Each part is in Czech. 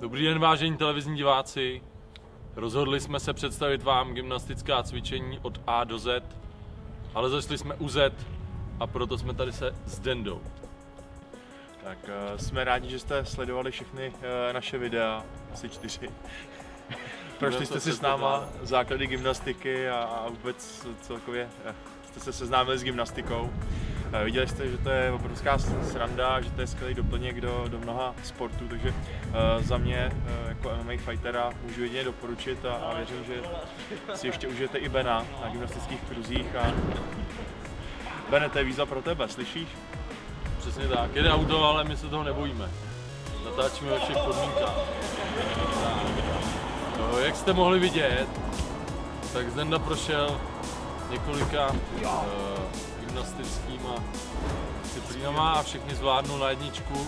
Dobrý den, vážení televizní diváci. Rozhodli jsme se představit vám gymnastická cvičení od A do Z, ale začali jsme u Z a proto jsme tady se s Dendou. Tak jsme rádi, že jste sledovali všechny naše videa, asi 4. Prošli jste si s náma základy gymnastiky a vůbec celkově jste se seznámili s gymnastikou. Viděli jste, že to je obrovská sranda, že to je skvělý doplněk do mnoha sportů, takže za mě jako MMA fightera můžu jedině doporučit a věřím, že si ještě užijete i Bena na gymnastických kruzích. Bene, to je výzva pro tebe, slyšíš? Přesně tak, jede auto, ale my se toho nebojíme. Natáčíme ve všech podmínkách. No, jak jste mohli vidět, tak Denda prošel několika gymnastickýma disciplínama a všechny zvládnul na jedničku.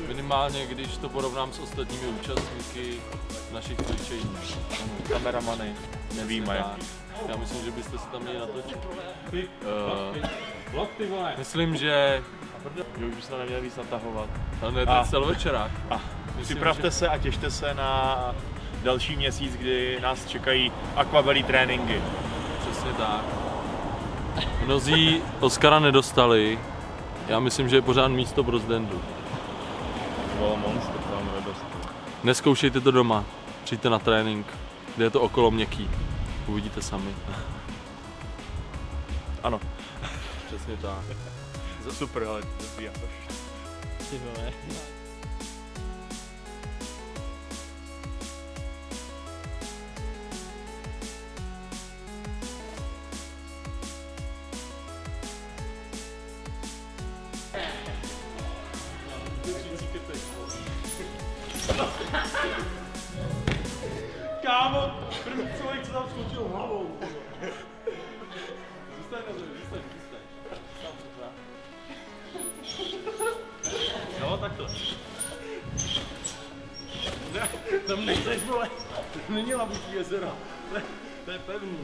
Minimálně, když to porovnám s ostatními účastníky našich cvičení. Kameramany, nevíme. Já myslím, že byste se tam měli natočit. Myslím, že už bychom neměli víc natahovat. Ale ne, to je celovečerák. Připravte se a těšte se na další měsíc, kdy nás čekají aquabelly tréninky. Přesně tak. Mnozí Oscara nedostali. Já myslím, že je pořád místo pro Zdendu. Monster tam nedostal. Neskoušejte to doma. Přijďte na trénink, kde je to okolo měkký. Uvidíte sami. Ano. Přesně tak. Super, ale dobrý Jakoš. Kámo, první člověk, co tam skočil hlavou. Zůstaň na zemi, zůstaň. No, takhle. Ne, tam nechceš, vole. Není Labutí jezera. To je pevný.